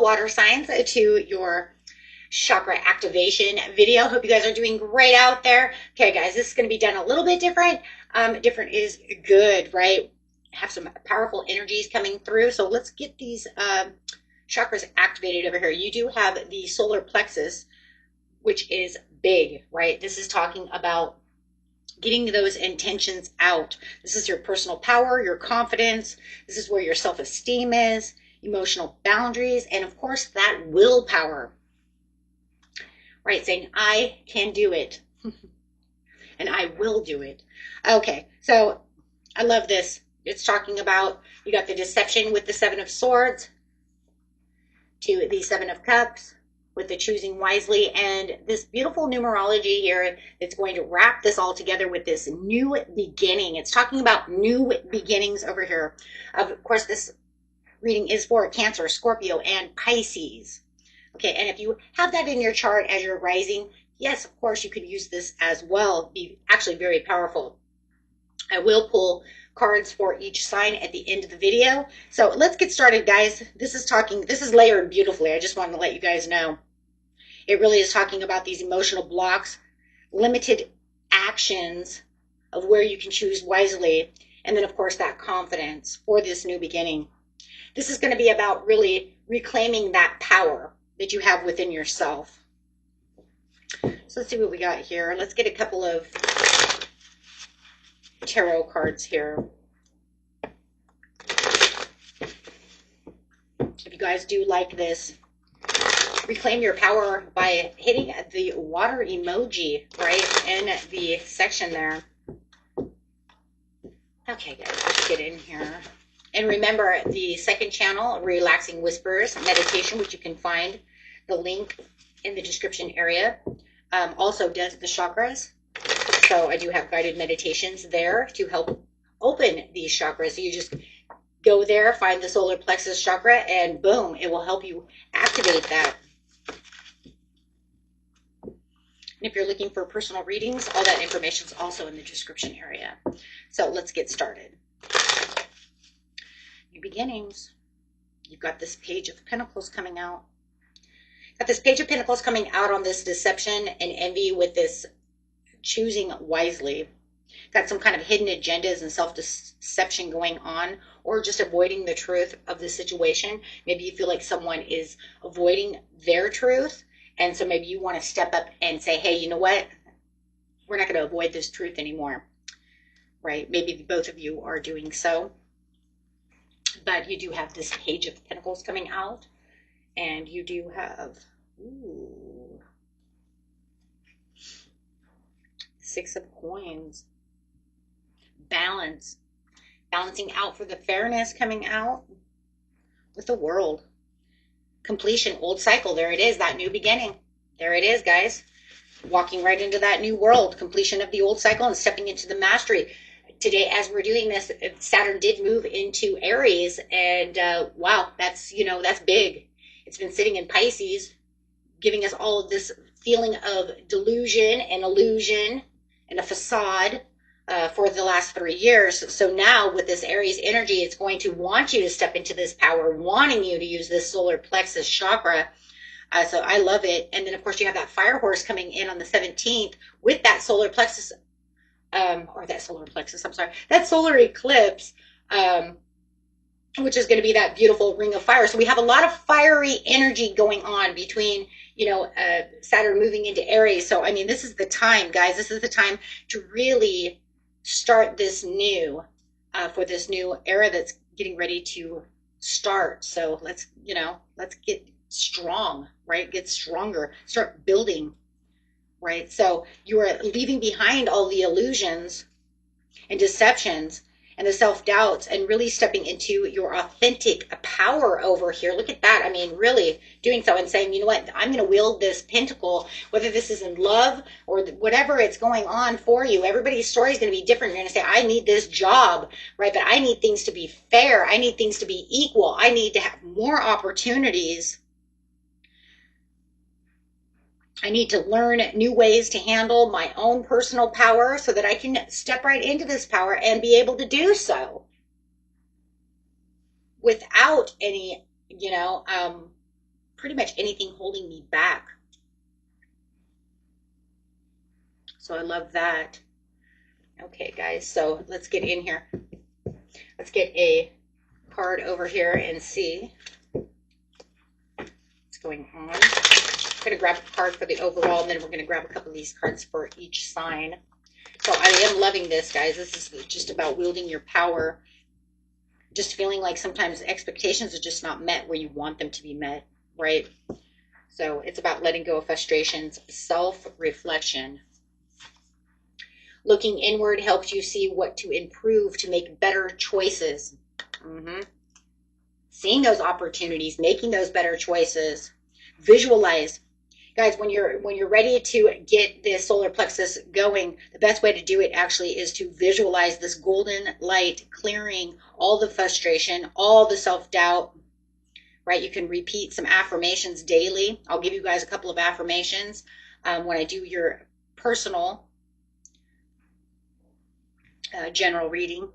water signs, to your chakra activation video. Hope you guys are doing great out there. Okay, guys, this is going to be done a little bit different. Different is good, right? Have some powerful energies coming through. So let's get these chakras activated over here. You do have the solar plexus, which is big, right? This is talking about getting those intentions out. This is your personal power, your confidence. This is where your self-esteem is, emotional boundaries, and of course that willpower, right? Saying, I can do it and I will do it. Okay, so I love this. It's talking about, you got the deception with the Seven of Swords to the Seven of Cups, with the choosing wisely, and this beautiful numerology here that's going to wrap this all together with this new beginning. It's talking about new beginnings over here. Of course, this reading is for Cancer, Scorpio, and Pisces. Okay, and if you have that in your chart as you're rising, yes, of course, you could use this as well. Be actually very powerful. I will pull cards for each sign at the end of the video. So let's get started, guys. This is layered beautifully. I just wanted to let you guys know. It really is talking about these emotional blocks, limited actions of where you can choose wisely, and then, of course, that confidence for this new beginning. This is going to be about really reclaiming that power that you have within yourself. So let's see what we got here. Let's get a couple of tarot cards here. If you guys do like this, reclaim your power by hitting the water emoji right in the section there. Okay, guys, let's get in here. And remember, the second channel, Relaxing Whispers Meditation, which you can find the link in the description area, also does the chakras. So I do have guided meditations there to help open these chakras. So you just go there, find the solar plexus chakra, and boom, it will help you activate that. And if you're looking for personal readings, all that information is also in the description area. So let's get started. New beginnings. You've got this Page of Pentacles coming out. Got this Page of Pentacles coming out on this deception and envy with this choosing wisely. Got some kind of hidden agendas and self-deception going on, or just avoiding the truth of the situation. Maybe you feel like someone is avoiding their truth. And so maybe you want to step up and say, hey, you know what? We're not going to avoid this truth anymore, right? Maybe both of you are doing so. But you do have this Page of Pentacles coming out. And you do have, ooh, Six of Coins. Balance. Balancing out for the fairness coming out with the World. Completion, old cycle. There it is, that new beginning. There it is, guys. Walking right into that new world. Completion of the old cycle and stepping into the mastery. Today, as we're doing this, Saturn did move into Aries, and wow, that's big. It's been sitting in Pisces, giving us all of this feeling of delusion and illusion and a facade for the last 3 years. So now with this Aries energy, it's going to want you to step into this power, wanting you to use this solar plexus chakra. So I love it. And then, of course, you have that fire horse coming in on the 17th with that solar plexus, that solar eclipse, which is going to be that beautiful ring of fire. So we have a lot of fiery energy going on between, Saturn moving into Aries. So, I mean, this is the time, guys. This is the time to really start this new, for this new era that's getting ready to start. So let's get strong, right? Get stronger, start building, right? So you are leaving behind all the illusions and deceptions and the self-doubts and really stepping into your authentic power over here. Look at that. I mean, really doing so and saying, you know what, I'm going to wield this pentacle, whether this is in love or whatever it's going on for you. Everybody's story is going to be different. You're going to say, I need this job, right? But I need things to be fair. I need things to be equal. I need to have more opportunities. I need to learn new ways to handle my own personal power so that I can step right into this power and be able to do so without any, pretty much anything holding me back. So I love that. Okay, guys, so let's get in here. Let's get a card over here and see what's going on. I'm going to grab a card for the overall, and then we're going to grab a couple of these cards for each sign. So I am loving this, guys. This is just about wielding your power. Just feeling like sometimes expectations are just not met where you want them to be met, right? So it's about letting go of frustrations, self-reflection. Looking inward helps you see what to improve to make better choices. Seeing those opportunities, making those better choices. Visualize. Guys, when you're ready to get this solar plexus going, the best way to do it actually is to visualize this golden light clearing all the frustration, all the self-doubt, right? You can repeat some affirmations daily. I'll give you guys a couple of affirmations when I do your personal general reading.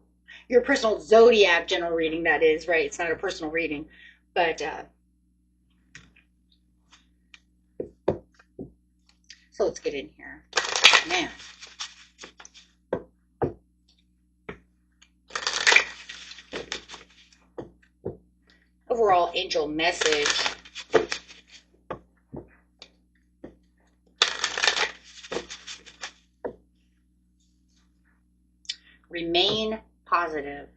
Your personal zodiac general reading, that is, right? It's not a personal reading, but so let's get in here. Man. Overall angel message. Remain positive.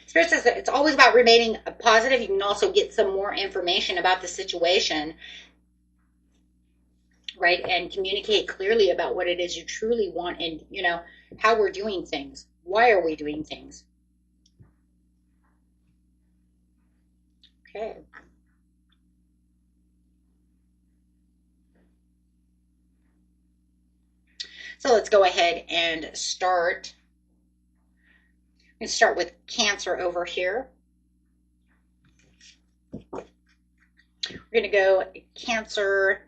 Spirit says that it's always about remaining positive. You can also get some more information about the situation, right? And communicate clearly about what it is you truly want and, you know, how we're doing things. Why are we doing things? Okay. So let's go ahead and start. I'm going to start with Cancer over here. We're going to go Cancer,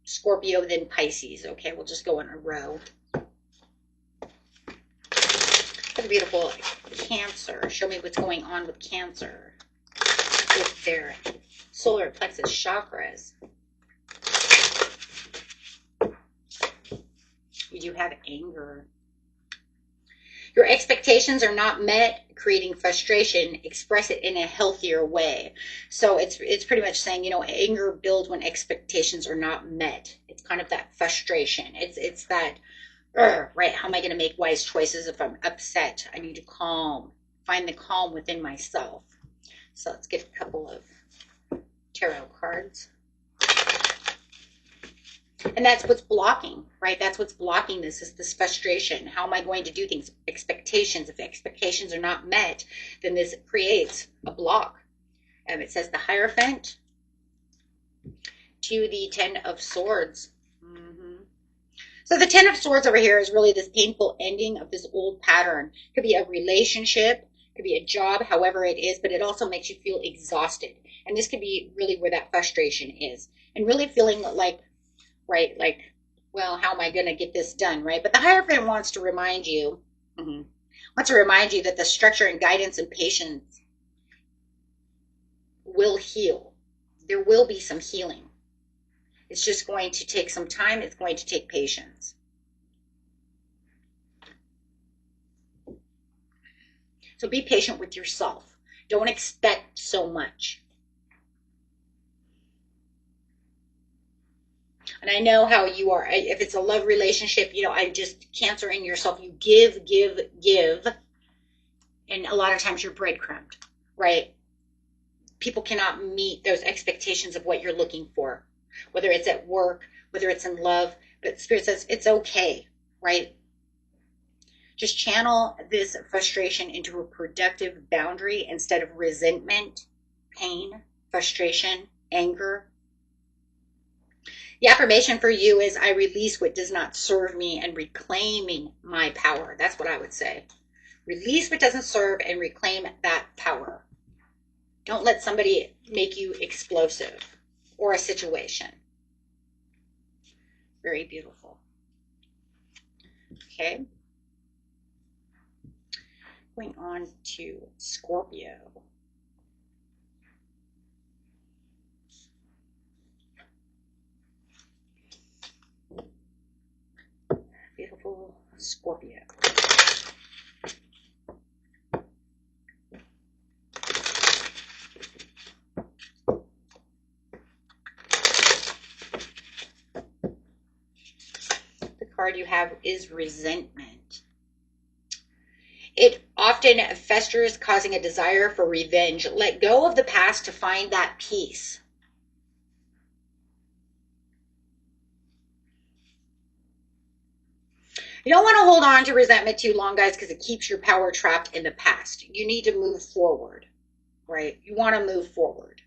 Scorpio, then Pisces. Okay, we'll just go in a row. What a beautiful Cancer. Show me what's going on with Cancer with their solar plexus chakras. You do have anger. Your expectations are not met, creating frustration. Express it in a healthier way. So it's pretty much saying, you know, anger builds when expectations are not met. It's kind of that frustration. It's that, right, how am I going to make wise choices if I'm upset? I need to calm, find the calm within myself. So let's get a couple of tarot cards. And that's what's blocking, right? That's what's blocking this, is this frustration. How am I going to do things? Expectations. If expectations are not met, then this creates a block. It says the Hierophant to the Ten of Swords. So the Ten of Swords over here is really this painful ending of this old pattern. It could be a relationship, it could be a job, however it is, but it also makes you feel exhausted. And this could be really where that frustration is. And really feeling like, right, like, well, how am I going to get this done, right? But the Hierophant wants to remind you, that the structure and guidance and patience will heal. There will be some healing. It's just going to take some time. It's going to take patience. So be patient with yourself. Don't expect so much. And I know how you are. If it's a love relationship, you know, Cancer in yourself, you give, give, give. And a lot of times you're breadcrumbed, right? People cannot meet those expectations of what you're looking for, whether it's at work, whether it's in love. But Spirit says it's okay, right? Just channel this frustration into a productive boundary instead of resentment, pain, frustration, anger. The affirmation for you is, I release what does not serve me and reclaiming my power. That's what I would say. Release what doesn't serve and reclaim that power. Don't let somebody make you explosive or a situation. Very beautiful. Okay. Going on to Scorpio. Scorpio. The card you have is resentment. It often festers, causing a desire for revenge. Let go of the past to find that peace. You don't want to hold on to resentment too long, guys, because it keeps your power trapped in the past. You need to move forward, right? You want to move forward.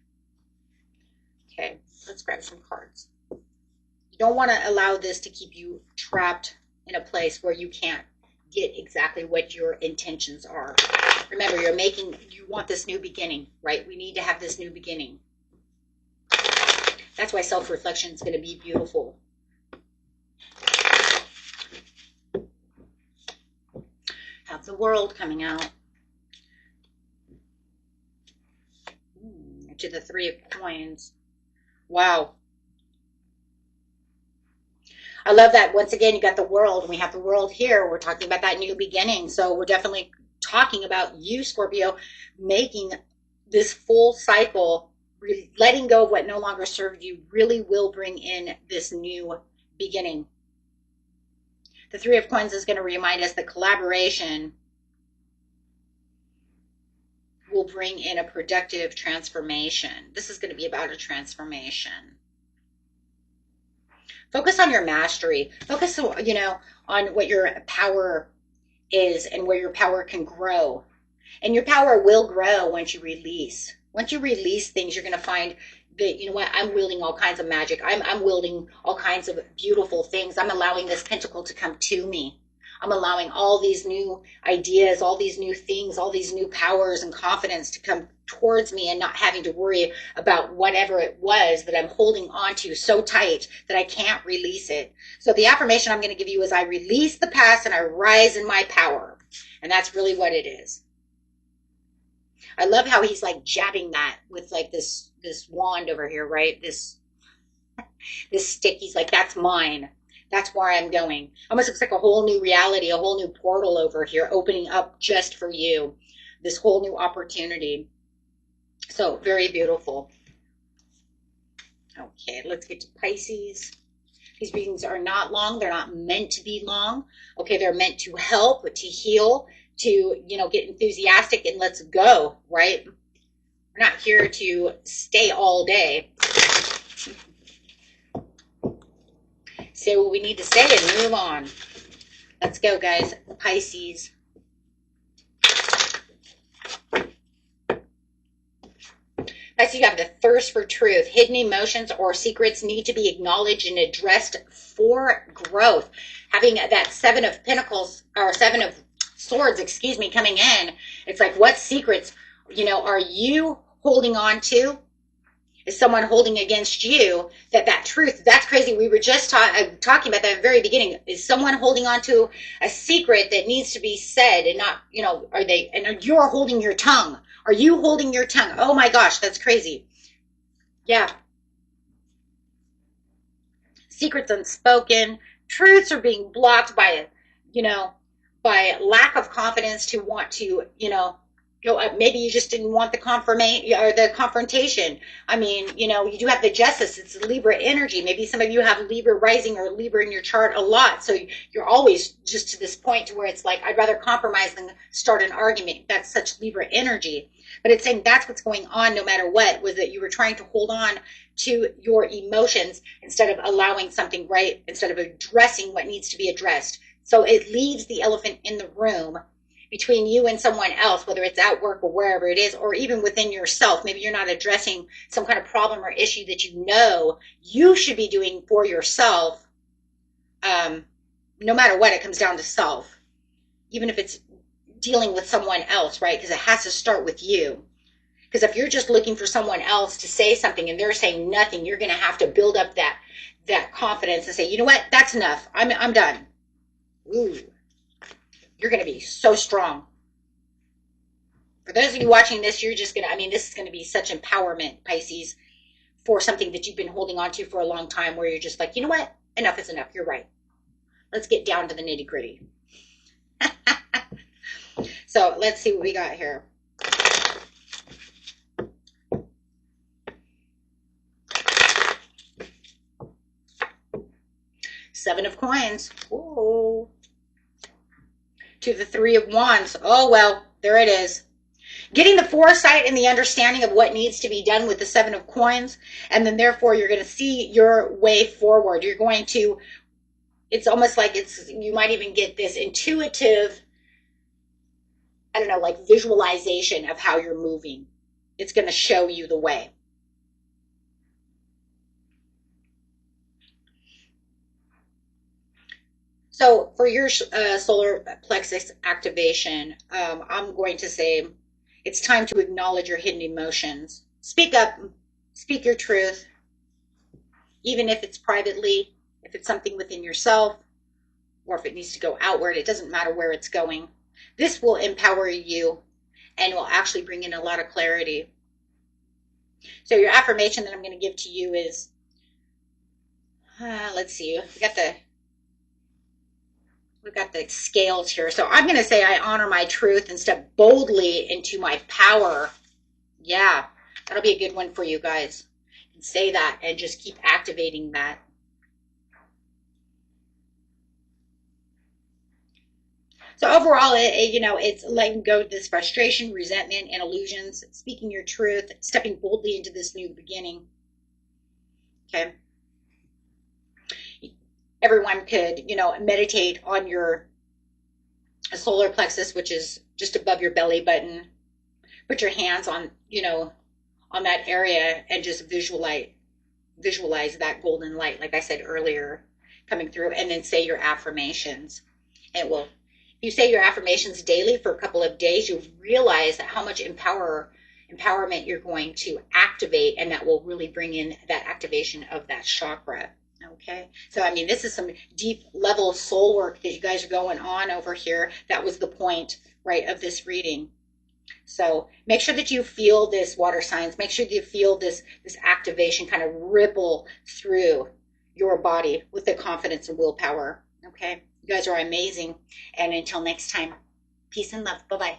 Okay, let's grab some cards. You don't want to allow this to keep you trapped in a place where you can't get exactly what your intentions are. Remember, you want this new beginning, right? We need to have this new beginning. That's why self-reflection is going to be beautiful. Have the World coming out. To the Three of Coins. Wow. I love that. Once again, you got the World, and we have the World here. We're talking about that new beginning. So we're definitely talking about you, Scorpio, making this full cycle, letting go of what no longer served you really will bring in this new beginning. The Three of Coins is going to remind us that collaboration will bring in a productive transformation. This is going to be about a transformation. Focus on your mastery. Focus, on what your power is and where your power can grow. And your power will grow once you release. Once you release things, you're going to find that, you know what, I'm wielding all kinds of magic. I'm wielding all kinds of beautiful things. I'm allowing this pentacle to come to me. I'm allowing all these new ideas, all these new things, all these new powers and confidence to come towards me, and not having to worry about whatever it was that I'm holding on to so tight that I can't release it. So the affirmation I'm going to give you is, I release the past and I rise in my power. And that's really what it is. I love how he's like jabbing that with like this wand over here, right? This stick. He's like, that's mine. That's where I'm going. Almost looks like a whole new reality, a whole new portal over here opening up just for you. This whole new opportunity. So very beautiful. Okay, let's get to Pisces. These readings are not long. They're not meant to be long. Okay, they're meant to help, to heal, to, get enthusiastic and let's go, right? We're not here to stay all day. Say what we need to say and move on. Let's go, guys. Pisces. Pisces, you have the thirst for truth. Hidden emotions or secrets need to be acknowledged and addressed for growth. Having that Seven of Pentacles, or Seven of Swords, coming in, it's like, what secrets, are you holding on to? Is someone holding against you that truth? That's crazy. We were just talking about that at the very beginning. Is someone holding on to a secret that needs to be said and not, and you're holding your tongue. Are you holding your tongue? Oh my gosh, that's crazy. Yeah. Secrets unspoken. Truths are being blocked by, by lack of confidence to want to, go up. Maybe you just didn't want the confrontation. I mean, you do have the Justice. It's Libra energy. Maybe some of you have Libra rising or Libra in your chart a lot. So you're always just to this point to where it's like, I'd rather compromise than start an argument. That's such Libra energy. But it's saying that's what's going on no matter what, was that you were trying to hold on to your emotions instead of allowing something, right? Instead of addressing what needs to be addressed. So it leaves the elephant in the room between you and someone else, whether it's at work or wherever it is, or even within yourself. Maybe you're not addressing some kind of problem or issue that you should be doing for yourself. No matter what, it comes down to self. Even if it's dealing with someone else, right? Because it has to start with you. Because if you're just looking for someone else to say something and they're saying nothing, you're going to have to build up that confidence and say, you know what? That's enough. I'm done. Ooh. You're going to be so strong. For those of you watching this, you're just going to, this is going to be such empowerment, Pisces, for something that you've been holding on to for a long time, where you're just like, you know what? Enough is enough. You're right. Let's get down to the nitty gritty. So let's see what we got here. Seven of Coins. Ooh. To the Three of Wands. Oh, well, there it is. Getting the foresight and the understanding of what needs to be done with the Seven of Coins. And then therefore you're going to see your way forward. You're going to, it's almost like you might even get this intuitive, I don't know, like visualization of how you're moving. It's going to show you the way. So for your solar plexus activation, I'm going to say it's time to acknowledge your hidden emotions. Speak up, speak your truth, even if it's privately, if it's something within yourself, or if it needs to go outward. It doesn't matter where it's going. This will empower you and will actually bring in a lot of clarity. So your affirmation that I'm going to give to you is, let's see, we've got the scales here. So I'm going to say I honor my truth and step boldly into my power. Yeah, that'll be a good one for you guys. And say that and just keep activating that. So overall, it's letting go of this frustration, resentment, and illusions, speaking your truth, stepping boldly into this new beginning. Okay. Everyone could, meditate on your solar plexus, which is just above your belly button. Put your hands on, on that area and just visualize that golden light, like I said earlier, coming through, and then say your affirmations. And if you say your affirmations daily for a couple of days, you'll realize how much empowerment you're going to activate, and that will really bring in that activation of that chakra. Okay, so I mean, this is some deep level soul work that you guys are going on over here. That was the point, right, of this reading. So make sure that you feel this, water signs. Make sure that you feel this activation kind of ripple through your body with the confidence and willpower. Okay, you guys are amazing. And until next time, peace and love. Bye-bye.